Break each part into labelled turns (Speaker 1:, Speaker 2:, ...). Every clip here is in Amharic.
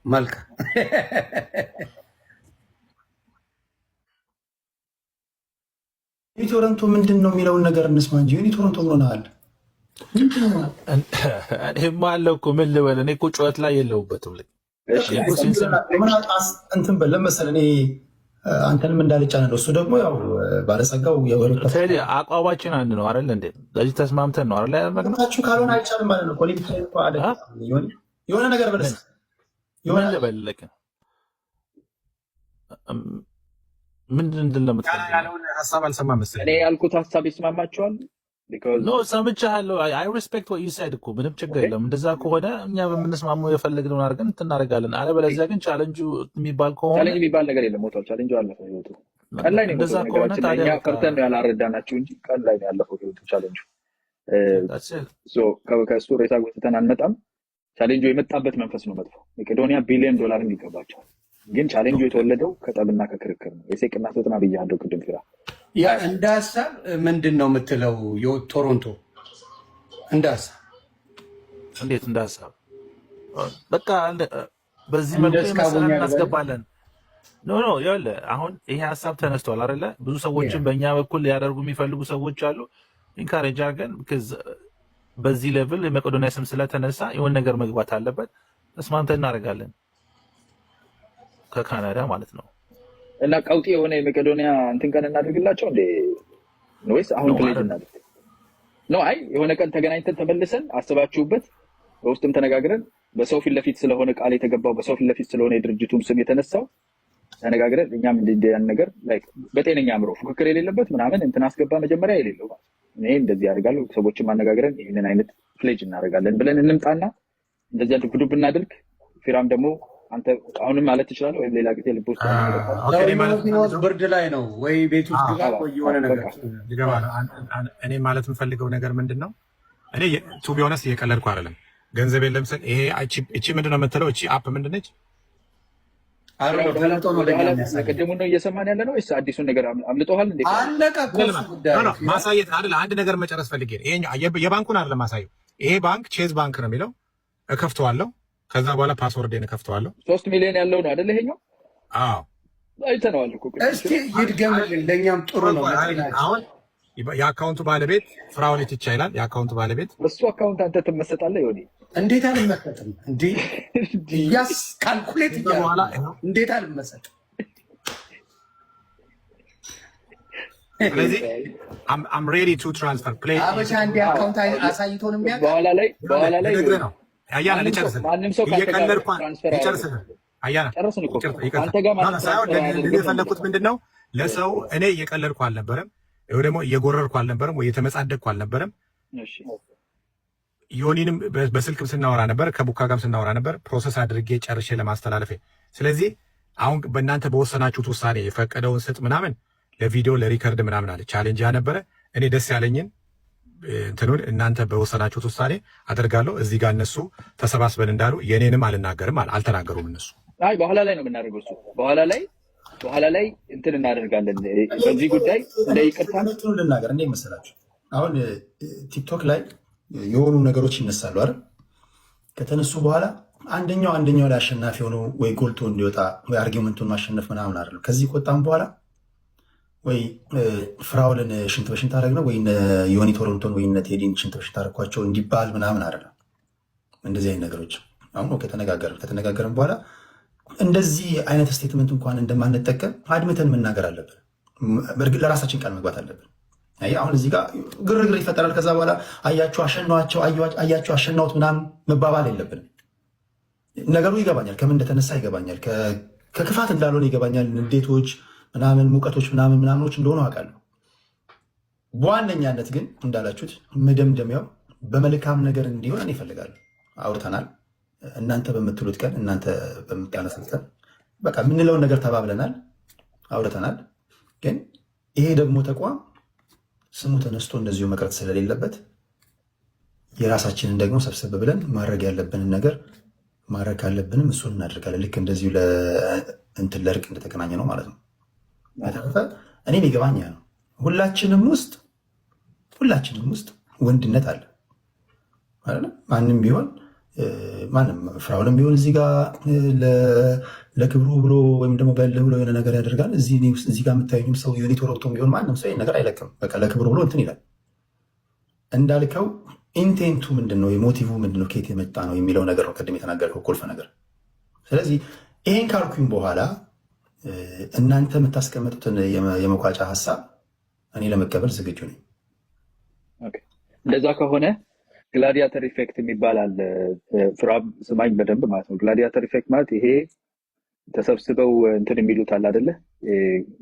Speaker 1: መልካም ቶሮንቶ ምንድን ነው የሚለውን ነገር እንስማ እንጂ ቶሮንቶ ሆነሃል።
Speaker 2: እኔማ አለው እኮ ምን ልበል? እኔ እኮ ጩኸት ላይ የለሁበትም።
Speaker 1: እንትን በል ለመሰለህ እኔ አንተንም እንዳልጫነ ነው። እሱ ደግሞ ያው ባለጸጋው
Speaker 2: አቋማችን አንድ ነው አይደል እንዴ? ለዚህ ተስማምተን ነው አይደል?
Speaker 1: ያደረግናችሁ ካልሆነ አይቻልም ማለት ነው። የሆነ ነገር በለስ
Speaker 2: ምን ልበልህ? ምንድን እንደምትፈልግ
Speaker 3: ያለውን ሀሳብ አልሰማም መሰለኝ።
Speaker 4: እኔ ያልኩት ሀሳብ ይስማማቸዋል።
Speaker 2: ኖ ሰምቻለሁ። አይ ሪስፔክት ወት ዩ ሳይድ እኮ ምንም ችግር የለም። እንደዛ ከሆነ እኛ በምንስማማው የፈለግነውን አድርገን እናደርጋለን። አለበለዚያ ግን ቻለንጁ የሚባል ከሆነ
Speaker 4: ቻሌንጅ የሚባል ነገር የለም። ሞቷል። ቻሌንጁ አለፈ። ህይወቱ ቀን ላይ ነው።
Speaker 2: እንደዛ ከሆነ ታዲያ
Speaker 4: ፈርተን ያላረዳናችሁ እንጂ ቀን ላይ ነው ያለፈው ህይወቱ ቻሌንጁ። ከእሱ ሬሳ ጎትተን አንመጣም። ቻሌንጁ የመጣበት መንፈስ ነው መጥፎ። መቄዶንያ $1 ቢሊዮን ይገባቸዋል። ግን ቻሌንጁ የተወለደው ከጠብና ከክርክር ነው። የሴቅና ሶጥና ብያለሁ ቅድም ፊራ
Speaker 1: እንደ ሀሳብ ምንድን ነው የምትለው? ቶሮንቶ እንደ ሀሳብ
Speaker 2: እንዴት እንደ ሀሳብ በቃ በዚህ መልኩ መሰለን እናስገባለን። ኖ ይኸውልህ አሁን ይሄ ሀሳብ ተነስቷል አይደለ? ብዙ ሰዎችን በእኛ በኩል ሊያደርጉ የሚፈልጉ ሰዎች አሉ። ኢንካሬጅ አድርገን በዚህ ሌቭል የመቄዶንያ ስም ስለተነሳ የሆነ ነገር መግባት አለበት። ተስማምተን እናደርጋለን ከካናዳ ማለት ነው።
Speaker 4: እና ቀውጢ የሆነ የመቄዶንያ እንትን ቀን እናድርግላቸው እንዴ ወይስ አሁን ፕሌጅ እናድርግ ነው? አይ የሆነ ቀን ተገናኝተን ተመልሰን አስባችሁበት በውስጥም ተነጋግረን በሰው ፊት ለፊት ስለሆነ ቃል የተገባው በሰው ፊት ለፊት ስለሆነ የድርጅቱም ስም የተነሳው ተነጋግረን እኛም እንደያን ነገር ላይክ በጤነኛ አምሮ ፉክክር የሌለበት ምናምን እንትን አስገባ መጀመሪያ የሌለው ማለት እኔ እንደዚህ ያደርጋለሁ ሰዎችን ማነጋግረን ይሄንን አይነት ፕሌጅ እናደርጋለን ብለን እንምጣና እንደዚህ አይነት ግዱብ እናድርግ። ፊራም ደግሞ አንተ አሁንም ማለት ትችላለህ ወይ ሌላ ጊዜ ልብ ውስጥ
Speaker 1: ብርድ ላይ ነው ወይ ቤት ውስጥ ግባ ወይ የሆነ ነገር
Speaker 3: ይገባ። እኔ ማለት የምፈልገው ነገር ምንድን ነው? እኔ ቱ ቢ ኦነስት እየቀለድኩ አይደለም። ገንዘብ የለም ስል ይሄ እቺ ምንድን ነው የምትለው? እቺ አፕ ምንድን ነች?
Speaker 4: ቅድሙን ነው እየሰማን ያለ ነው ወይስ አዲሱን ነገር አምልጦሃል እንዴ?
Speaker 3: ማሳየት አይደለ፣ አንድ ነገር መጨረስ ፈልጌ የባንኩን አይደለም ማሳየው። ይሄ ባንክ ቼዝ ባንክ ነው የሚለው። እከፍተዋለሁ ከዛ በኋላ ፓስወርዴን እከፍተዋለሁ።
Speaker 4: 3 ሚሊዮን ያለው ነው አይደል? ይሄኛው
Speaker 3: አዎ
Speaker 4: አይተነዋል እኮ።
Speaker 1: እስኪ ይድገምልን፣ ለኛም ጥሩ ነው።
Speaker 3: አሁን የአካውንቱ ባለቤት ፍራኦል ኢቲቻ ይላል። የአካውንቱ ባለቤት
Speaker 4: እሱ አካውንት አንተ ትመሰጣለህ ይሆን?
Speaker 1: እንዴት አልመሰጥም እንዴ? ያስ ካልኩሌት በኋላ እንዴት አልመሰጥም?
Speaker 3: ስለዚህ I'm ready to transfer play
Speaker 1: አበሻ እንደ አካውንት አሳይቶን የሚያውቅ
Speaker 4: በኋላ ላይ
Speaker 3: ነው አያና ልጨርስ። እየቀለድኩ ልጨርስ። አያና የፈለኩት ምንድን ነው? ለሰው እኔ እየቀለድኩ አልነበረም፣ ወይ ደግሞ እየጎረርኩ አልነበረም፣ ወይ የተመጻደቅኩ አልነበረም። ዮኒንም በስልክም ስናወራ ነበር፣ ከቡካ ጋርም ስናወራ ነበር፣ ፕሮሰስ አድርጌ ጨርሼ ለማስተላለፍ። ስለዚህ አሁን በእናንተ በወሰናችሁት ውሳኔ የፈቀደውን ስጥ ምናምን ለቪዲዮ ለሪከርድ ምናምን አለ ቻሌንጅ ያነበረ እኔ ደስ ያለኝን እንትኑን እናንተ በወሰናችሁት ውሳኔ አደርጋለሁ። እዚህ ጋር እነሱ ተሰባስበን እንዳሉ የኔንም አልናገርም አልተናገሩም እነሱ።
Speaker 4: አይ በኋላ ላይ ነው የምናደርገው እሱ በኋላ ላይ እንትን እናደርጋለን። በዚህ ጉዳይ ለይቅርታ
Speaker 1: ልናገር እንዴ መሰላችሁ? አሁን ቲክቶክ ላይ የሆኑ ነገሮች ይነሳሉ አይደል? ከተነሱ በኋላ አንደኛው ላይ አሸናፊ ሆኖ ወይ ጎልቶ እንዲወጣ ወይ አርጊመንቱን ማሸነፍ ምናምን አይደለም። ከዚህ ቆጣም በኋላ ወይ ፍራኦልን ሽንት በሽንት አደረግ ነው ወይ ዮኒ ቶሮንቶን ወይ ቴዲን ሽንት በሽንት አደረኳቸው እንዲባል ምናምን አይደለም። እንደዚህ አይነት ነገሮች አሁን ከተነጋገርን በኋላ እንደዚህ አይነት ስቴትመንት እንኳን እንደማንጠቀም አድምተን መናገር አለብን። በእርግጥ ለራሳችን ቃል መግባት አለብን። አሁን እዚህ ጋር ግርግር ይፈጠራል። ከዛ በኋላ አያችሁ አሸናዋቸው፣ አያችሁ አሸናውት ምናምን መባባል የለብንም። ነገሩ ይገባኛል፣ ከምን እንደተነሳ ይገባኛል፣ ከክፋት እንዳልሆነ ይገባኛል። ንዴቶች ምናምን ሙቀቶች ምናምኖች እንደሆኑ አውቃለሁ። በዋነኛነት ግን እንዳላችሁት መደምደሚያው በመልካም ነገር እንዲሆን እኔ እፈልጋለሁ። አውርተናል። እናንተ በምትሉት ቀን፣ እናንተ በምታነሱት ቀን በቃ የምንለውን ነገር ተባብለናል፣ አውርተናል። ግን ይሄ ደግሞ ተቋም ስሙ ተነስቶ እንደዚሁ መቅረት ስለሌለበት የራሳችንን ደግሞ ሰብሰብ ብለን ማድረግ ያለብንን ነገር ማድረግ ካለብንም እሱን እናደርጋለን። ልክ እንደዚሁ እንትን ለእርቅ እንደተገናኘ ነው ማለት ነው። በተረፈ እኔም ይገባኛ ነው። ሁላችንም ውስጥ ወንድነት አለ። ማንም ቢሆን ማንም ፍራውልም ቢሆን እዚህ ጋር ለክብሩ ብሎ ወይም ደግሞ በልህ ብሎ የሆነ ነገር ያደርጋል። እዚህ ጋር የምታዩኝም ሰው ዩኒት ወረብቶም ቢሆን ማንም ሰው ነገር አይለቅም። በቃ ለክብሩ ብሎ እንትን ይላል። እንዳልከው ኢንቴንቱ ምንድን ነው? የሞቲቭ ምንድን ነው? ከየት የመጣ ነው የሚለው ነገር ነው ቅድም የተናገርከው ቁልፍ ነገር። ስለዚህ ይሄን ካልኩኝ በኋላ እናንተ የምታስቀምጡትን የመቋጫ ሀሳብ እኔ ለመቀበል ዝግጁ ነኝ።
Speaker 4: እንደዛ ከሆነ ግላዲያተር ኢፌክት የሚባል አለ። ፍራም ስማኝ በደንብ ማለት ነው። ግላዲያተር ኢፌክት ማለት ይሄ ተሰብስበው እንትን የሚሉት አለ አይደለ?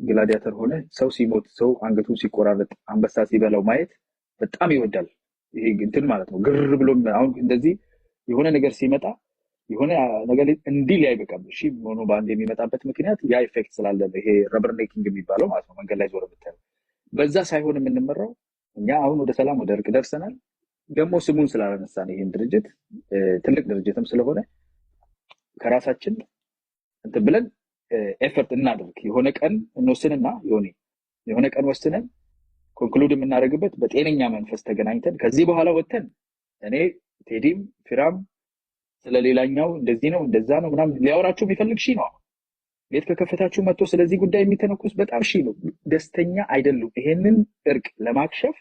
Speaker 4: ግላዲያተር ሆነ ሰው ሲሞት፣ ሰው አንገቱ ሲቆራረጥ፣ አንበሳ ሲበላው ማየት በጣም ይወዳል። ይሄ እንትን ማለት ነው። ግር ብሎ አሁን እንደዚህ የሆነ ነገር ሲመጣ የሆነ ነገር እንዲህ ላይ አይበቃም። እሺ ሆኖ በአንድ የሚመጣበት ምክንያት ያ ኢፌክት ስላለ ይሄ ረበር ኔኪንግ የሚባለው ማለት ነው። መንገድ ላይ ዞር ብታዩ በዛ ሳይሆን የምንመራው እኛ አሁን ወደ ሰላም ወደ እርቅ ደርሰናል። ደግሞ ስሙን ስላላነሳን ይህን ድርጅት ትልቅ ድርጅትም ስለሆነ ከራሳችን እንትን ብለን ኤፈርት እናደርግ። የሆነ ቀን እንወስንና የሆነ ቀን ወስነን ኮንክሉድ የምናደርግበት በጤነኛ መንፈስ ተገናኝተን ከዚህ በኋላ ወጥተን እኔ ቴዲም ፊራም ስለሌላኛው እንደዚህ ነው እንደዛ ነው ምናምን ሊያወራችሁ የሚፈልግ ሺህ ነው። ቤት ከከፈታችሁ መጥቶ ስለዚህ ጉዳይ የሚተነኩስ በጣም ሺህ ነው። ደስተኛ አይደሉም። ይሄንን እርቅ ለማክሸፍ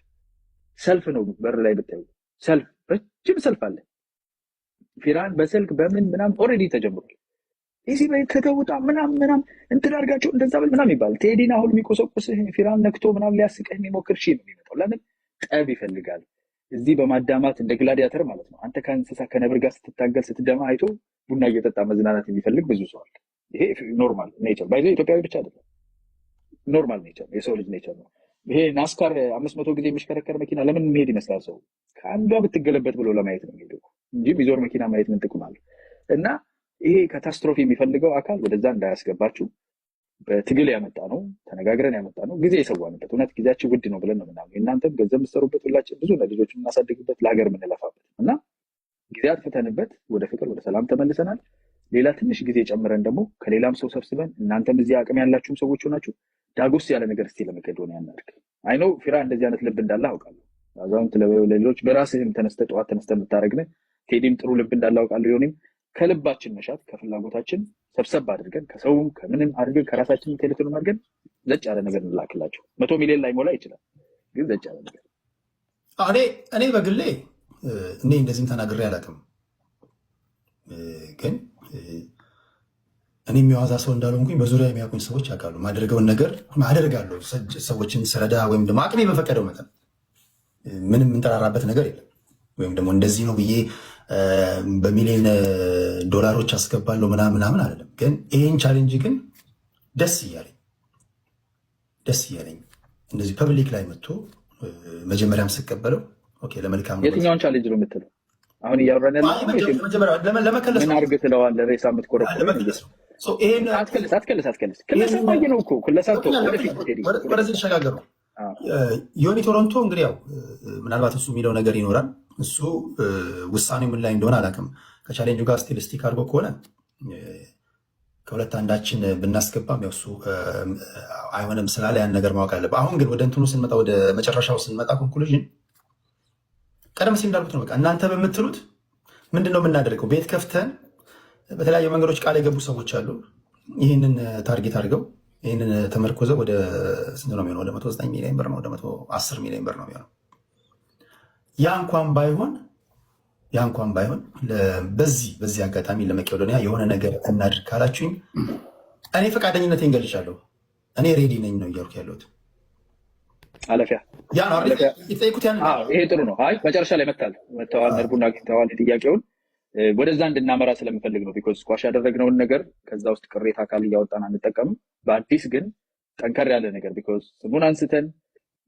Speaker 4: ሰልፍ ነው። በር ላይ ብታዩ ሰልፍ፣ ረጅም ሰልፍ አለ። ፊራን በስልክ በምን ምናምን ኦልሬዲ ተጀምሯል። እዚህ በይ ተተውጣ ምናምን እንትን አድርጋችሁ እንደዛ በል ምናምን ይባል። ቴዲን አሁን የሚቆሰቁስ ፊራን ነክቶ ምናምን ሊያስቀህ የሚሞክር ሺህ ነው የሚመጣው። ለምን ጠብ ይፈልጋል። እዚህ በማዳማት እንደ ግላዲያተር ማለት ነው። አንተ ከእንስሳ ከነብር ጋር ስትታገል ስትደማ አይቶ ቡና እየጠጣ መዝናናት የሚፈልግ ብዙ ሰው አለ። ይሄ ኖርማል ኔቸር ባይዘ ኢትዮጵያዊ ብቻ አይደለም፣ ኖርማል ኔቸር የሰው ልጅ ኔቸር ነው። ይሄ ናስካር 500 ጊዜ የሚሽከረከር መኪና ለምን የሚሄድ ይመስላል? ሰው ከአንዷ ብትገለበት ብሎ ለማየት ነው የሚሄደው እንጂ ቢዞር መኪና ማየት ምን ጥቅም አለው? እና ይሄ ካታስትሮፊ የሚፈልገው አካል ወደዛ እንዳያስገባችሁ በትግል ያመጣ ነው፣ ተነጋግረን ያመጣ ነው፣ ጊዜ የሰዋንበት። እውነት ጊዜያችን ውድ ነው ብለን ነው ምናምን። እናንተም ገንዘብ የምትሰሩበት፣ ሁላችን ብዙ ልጆች የምናሳድግበት፣ ለሀገር የምንለፋበት እና ጊዜ አጥፍተንበት ወደ ፍቅር ወደ ሰላም ተመልሰናል። ሌላ ትንሽ ጊዜ ጨምረን ደግሞ ከሌላም ሰው ሰብስበን እናንተም እዚህ አቅም ያላችሁም ሰዎች ሆናችሁ ዳጎስ ያለ ነገር እስቲ ለመቄዶንያ እናድርግ። አይነው ፊራ እንደዚህ አይነት ልብ እንዳለ አውቃለሁ። አዛውንት ለሌሎች በራስህም ተነስተ ጠዋት ተነስተ የምታደርግነ ቴዲም ጥሩ ልብ እንዳለ አውቃለሁ። ይሁንም ከልባችን መሻት ከፍላጎታችን ሰብሰብ አድርገን ከሰውም ከምንም አድርገን ከራሳችን ቴሌፎን አድርገን ዘጭ ያለ ነገር እንላክላቸው። 100 ሚሊዮን ላይ ሞላ ይችላል፣ ግን ዘጭ ያለ ነገር
Speaker 1: እኔ በግሌ እኔ እንደዚህም ተናግሬ አላውቅም። ግን እኔ የሚዋዛ ሰው እንዳልሆንኩኝ በዙሪያ የሚያውቁኝ ሰዎች ያውቃሉ። ማደርገውን ነገር አደርጋለሁ። ሰዎችን ስረዳ ወይም ደግሞ አቅሜ በፈቀደው መጠን ምንም የምንጠራራበት ነገር የለም። ወይም ደግሞ እንደዚህ ነው ብዬ በሚሊዮን ዶላሮች አስገባለሁ ምናምን አይደለም። ግን ይህን ቻሌንጅ ግን ደስ እያለኝ እንደዚህ ፐብሊክ ላይ መጥቶ መጀመሪያም ስቀበለው ለመልካም ነው።
Speaker 4: የትኛውን ቻሌንጅ ነው የምትለው? አሁን እያወራን ለመከለስ ምን አድርገህ ትለዋለህ? ሬሳ የምትቆረቆር አትከልስ። ክለሳማኝ ነው እኮ ክለሳቶ
Speaker 1: ወደዚህ ተሸጋገሩ። ዮኒ ቶሮንቶ እንግዲህ ያው ምናልባት እሱ የሚለው ነገር ይኖራል። እሱ ውሳኔው ምን ላይ እንደሆነ አላውቅም። ከቻሌንጁ ጋር ስቲልስቲክ አድርጎ ከሆነ ከሁለት አንዳችን ብናስገባም ያው እሱ አይሆንም ስላለ ያን ነገር ማወቅ አለብህ። አሁን ግን ወደ እንትኑ ስንመጣ፣ ወደ መጨረሻው ስንመጣ ኮንክሉዥን ቀደም ሲል እንዳልኩት ነው። በቃ እናንተ በምትሉት ምንድን ነው የምናደርገው? ቤት ከፍተን በተለያዩ መንገዶች ቃል የገቡ ሰዎች አሉ። ይህንን ታርጌት አድርገው ይህንን ተመርኮዘው ወደ ስንት ነው የሚሆነው? ወደ 109 ሚሊዮን ብር ነው፣ ወደ 110 ሚሊዮን ብር ነው የሚሆነው። ያ እንኳን ባይሆን በዚህ አጋጣሚ ለመቄዶንያ የሆነ ነገር እናድርግ ካላችሁኝ እኔ ፈቃደኝነቴን ገልጫለሁ። እኔ ሬዲ ነኝ ነው እያልኩ ያለሁት።
Speaker 4: አለፊያ
Speaker 1: ያ ነው የተጠየቁት።
Speaker 4: ይሄ ጥሩ ነው። አይ መጨረሻ ላይ መጥተዋል፣ ነርቡና አግኝተዋል። ጥያቄውን ወደዛ እንድናመራ ስለምፈልግ ነው። ቢኮዝ ስኳሽ ያደረግነውን ነገር ከዛ ውስጥ ቅሬታ አካል እያወጣን አንጠቀምም። በአዲስ ግን ጠንከር ያለ ነገር ቢኮዝ ስሙን አንስተን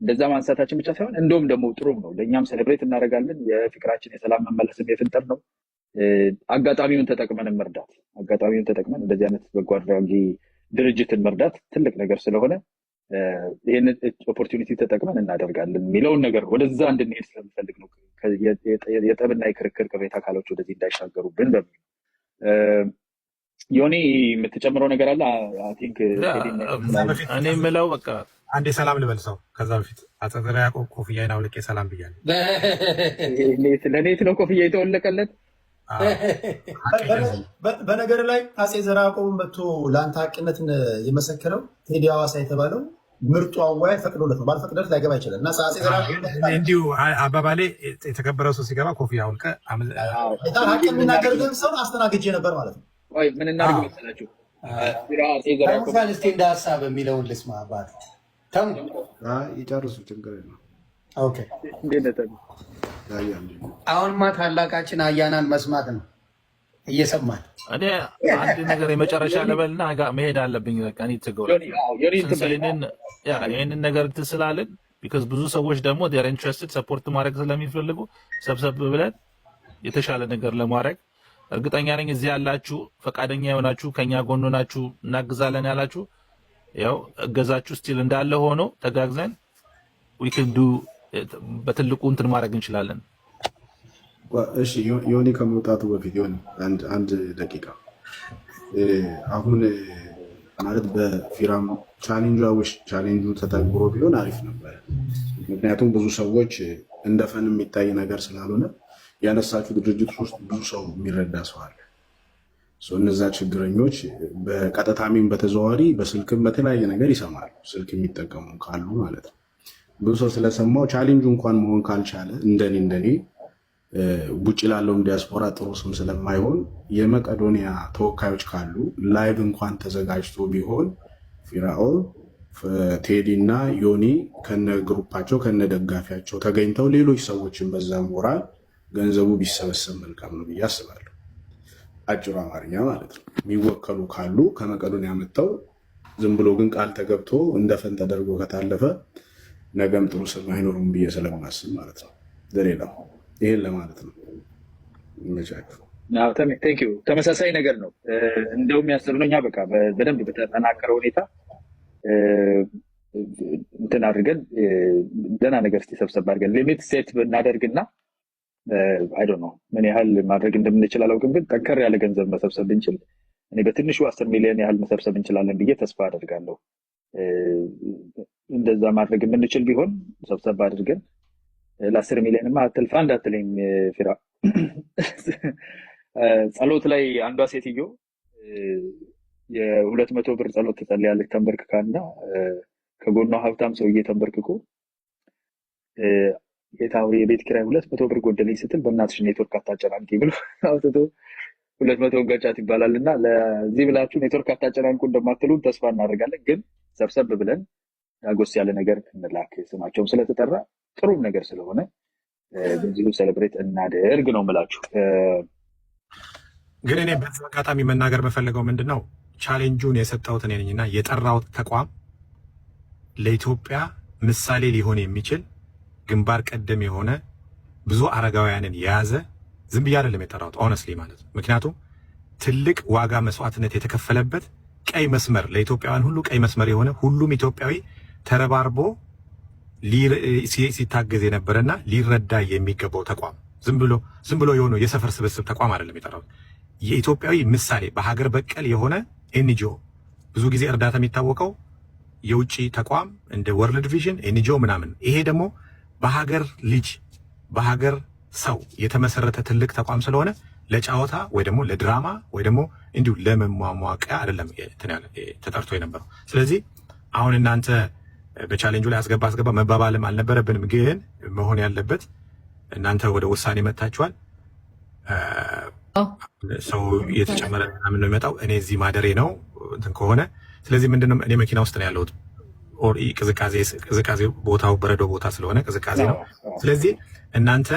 Speaker 4: እንደዛ ማንሳታችን ብቻ ሳይሆን እንደውም ደግሞ ጥሩም ነው፣ ለእኛም ሴሌብሬት እናደርጋለን። የፍቅራችን የሰላም መመለስም የፍንጠር ነው። አጋጣሚውን ተጠቅመን እንደዚህ አይነት በጎ አድራጊ ድርጅትን መርዳት ትልቅ ነገር ስለሆነ ይህንን ኦፖርቹኒቲ ተጠቅመን እናደርጋለን የሚለውን ነገር ወደዛ እንድንሄድ ስለምፈልግ ነው። የጠብና የክርክር ቅሬታ አካሎች ወደዚህ እንዳይሻገሩብን በሚል ዮኒ የምትጨምረው ነገር አለ?
Speaker 2: እኔ የምለው በቃ
Speaker 3: አንዴ ሰላም ልበል ሰው። ከዛ በፊት አጸዘራ ያዕቆብ ኮፍያዬን አውልቄ ሰላም ብያለሁ።
Speaker 4: ለኔት ነው ኮፍያ የተወለቀለት።
Speaker 1: በነገር ላይ አፄ ዘርዓ ያዕቆብን መጥቶ ለአንተ ሀቅነትን የመሰከረው ቴዲ ሐዋሳ የተባለው ምርጡ አዋይ ፈቅዶለት ነው። ባልፈቅዶለት ላይገባ ይችላል። እና አፄ ዘርዓ
Speaker 3: እንዲሁ አባባሌ የተከበረው ሰው ሲገባ ኮፍያ አውልቀ
Speaker 1: ሀቅ የሚናገር ግን ሰውን አስተናግጄ ነበር ማለት ነው።
Speaker 4: ምን እናድርግ መሰላችሁ?
Speaker 5: እስኪ እንደ ሀሳብ የሚለውን ልስማ። አባት
Speaker 6: ይጨርሱ፣ ችግር የለም።
Speaker 5: አሁንማ ታላቃችን አያናን መስማት ነው እየሰማን።
Speaker 2: እኔ አንድ ነገር የመጨረሻ ልበልና መሄድ አለብኝ። ይህንን ነገር እንትን ስላለን ቢካዝ ብዙ ሰዎች ደግሞ ር ኢንትረስትድ ሰፖርት ማድረግ ስለሚፈልጉ ሰብሰብ ብለን የተሻለ ነገር ለማድረግ እርግጠኛ ነኝ እዚህ ያላችሁ ፈቃደኛ የሆናችሁ ከኛ ጎን ናችሁ እናግዛለን ያላችሁ ያው እገዛችሁ ስቲል እንዳለ ሆኖ ተጋግዘን ዊክንዱ በትልቁ እንትን ማድረግ እንችላለን።
Speaker 6: እሺ ዮኒ ከመውጣቱ በፊት ዮኒ አንድ ደቂቃ አሁን ማለት በፊራም ቻሌንጁ ተጠግሮ ቢሆን አሪፍ ነበር። ምክንያቱም ብዙ ሰዎች እንደ ፈን የሚታይ ነገር ስላልሆነ ያነሳችሁ ድርጅት ውስጥ ብዙ ሰው የሚረዳ ሰው አለ። እነዛ ችግረኞች በቀጥታም በተዘዋዋሪ በስልክም በተለያየ ነገር ይሰማሉ። ስልክ የሚጠቀሙ ካሉ ማለት ነው። ብዙ ሰው ስለሰማው ቻሌንጁ እንኳን መሆን ካልቻለ እንደኔ ውጭ ላለውም ዲያስፖራ ጥሩ ስም ስለማይሆን የመቄዶንያ ተወካዮች ካሉ ላይቭ እንኳን ተዘጋጅቶ ቢሆን ፊራኦል፣ ቴዲ እና ዮኒ ከነ ግሩፓቸው ከነ ደጋፊያቸው ተገኝተው ሌሎች ሰዎችን በዛ ሞራል ገንዘቡ ቢሰበሰብ መልካም ነው ብዬ አስባለሁ። አጭሩ አማርኛ ማለት ነው። የሚወከሉ ካሉ ከመቄዶንያ መጥተው ዝም ብሎ ግን ቃል ተገብቶ እንደፈን ተደርጎ ከታለፈ ነገም ጥሩ ስም አይኖሩም ብዬ ስለማስብ ማለት ነው። ለሌላው ይሄን ለማለት ነው።
Speaker 4: ተመሳሳይ ነገር ነው። እንደውም ያሰብነው እኛ በቃ በደንብ በተጠናከረ ሁኔታ እንትን አድርገን ደህና ነገር እስኪ ሰብሰብ አድርገን ሊሚት ሴት እናደርግና አይ ዶንት ኖ ምን ያህል ማድረግ እንደምንችል አላውቅም፣ ግን ጠንከር ያለ ገንዘብ መሰብሰብ ብንችል እኔ በትንሹ 10 ሚሊዮን ያህል መሰብሰብ እንችላለን ብዬ ተስፋ አደርጋለሁ። እንደዛ ማድረግ የምንችል ቢሆን ሰብሰብ አድርገን ለ10 ሚሊዮንማ አትልፋ እንዳትለኝ ፊራ። ጸሎት ላይ አንዷ ሴትዮ የ200 ብር ጸሎት ትጸልያለች ተንበርክካና ከጎኗ ሀብታም ሰውዬ ተንበርክኮ የታውሪ የቤት ኪራይ 200 ብር ጎደለኝ ስትል በእናትሽ ኔትወርክ አታጨናንቂ ብሎ አውጥቶ 200 ገጫት ይባላል። እና ለዚህ ብላችሁ ኔትወርክ አታጨናንቁ እንደማትሉ ተስፋ እናደርጋለን። ግን ሰብሰብ ብለን ዳጎስ ያለ ነገር እንላክ። ስማቸውም ስለተጠራ ጥሩም ነገር ስለሆነ በዚሁ ሴሌብሬት እናደርግ ነው የምላችሁ።
Speaker 3: ግን እኔ በዚህ አጋጣሚ መናገር በፈለገው ምንድን ነው ቻሌንጁን የሰጠሁት እኔ ነኝና የጠራሁት ተቋም ለኢትዮጵያ ምሳሌ ሊሆን የሚችል ግንባር ቀደም የሆነ ብዙ አረጋውያንን የያዘ ዝም ብዬ አይደለም የጠራሁት ኦነስትሊ ማለት ነው። ምክንያቱም ትልቅ ዋጋ መስዋዕትነት የተከፈለበት ቀይ መስመር ለኢትዮጵያውያን ሁሉ ቀይ መስመር የሆነ ሁሉም ኢትዮጵያዊ ተረባርቦ ሲታገዝ የነበረና ሊረዳ የሚገባው ተቋም ዝም ብሎ የሆነ የሰፈር ስብስብ ተቋም አይደለም የጠራሁት። የኢትዮጵያዊ ምሳሌ በሀገር በቀል የሆነ ኤንጂኦ ብዙ ጊዜ እርዳታ የሚታወቀው የውጭ ተቋም እንደ ወርልድ ቪዥን ኤንጂኦ ምናምን፣ ይሄ ደግሞ በሀገር ልጅ በሀገር ሰው የተመሰረተ ትልቅ ተቋም ስለሆነ ለጫወታ ወይ ደግሞ ለድራማ ወይ ደግሞ እንዲሁ ለመሟሟቂያ አይደለም ተጠርቶ የነበረው። ስለዚህ አሁን እናንተ በቻሌንጁ ላይ አስገባ መባባልም አልነበረብንም። ግን መሆን ያለበት እናንተ ወደ ውሳኔ መጥታችኋል። ሰው እየተጨመረ ምናምን ነው የሚመጣው። እኔ እዚህ ማደሬ ነው እንትን ከሆነ ስለዚህ ምንድነው እኔ መኪና ውስጥ ነው ያለሁት። ቅዝቃዜ ቦታው በረዶ ቦታ ስለሆነ ቅዝቃዜ ነው። ስለዚህ እናንተ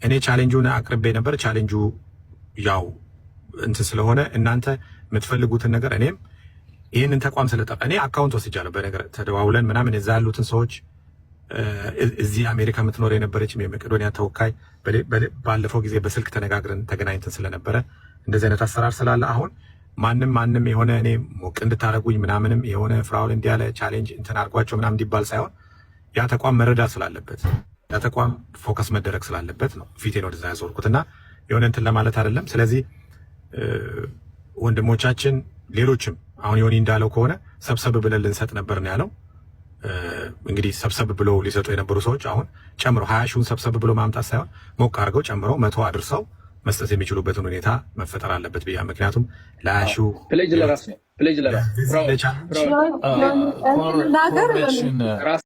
Speaker 3: እኔ ቻሌንጁን አቅርቤ ነበር። ቻሌንጁ ያው እንትን ስለሆነ እናንተ የምትፈልጉትን ነገር እኔም ይህንን ተቋም ስለጠራ እኔ አካውንት ወስጃለሁ። በነገር ተደዋውለን ምናምን እዛ ያሉትን ሰዎች እዚህ አሜሪካ የምትኖር የነበረችም የመቄዶንያ ተወካይ ባለፈው ጊዜ በስልክ ተገናኝተን ስለነበረ እንደዚህ አይነት አሰራር ስላለ አሁን ማንም የሆነ እኔ ሞቅ እንድታደረጉኝ ምናምንም የሆነ ፍራውል እንዲያለ ቻሌንጅ እንትን አድርጓቸው ምናምን እንዲባል ሳይሆን ያ ተቋም መረዳት ስላለበት ያ ተቋም ፎከስ መደረግ ስላለበት ነው ፊቴን ወደዛ ያዞርኩት እና የሆነ እንትን ለማለት አይደለም። ስለዚህ ወንድሞቻችን ሌሎችም አሁን ዮኒ እንዳለው ከሆነ ሰብሰብ ብለን ልንሰጥ ነበር ነው ያለው። እንግዲህ ሰብሰብ ብለው ሊሰጡ የነበሩ ሰዎች አሁን ጨምረው 20 ሺውን ሰብሰብ ብሎ ማምጣት ሳይሆን ሞቅ አድርገው ጨምረው 100 አድርሰው መስጠት የሚችሉበትን ሁኔታ መፈጠር አለበት ብያ ምክንያቱም ለአሹ
Speaker 4: ፕሌጅ ለራስ ነው ፕሌጅ ለራስ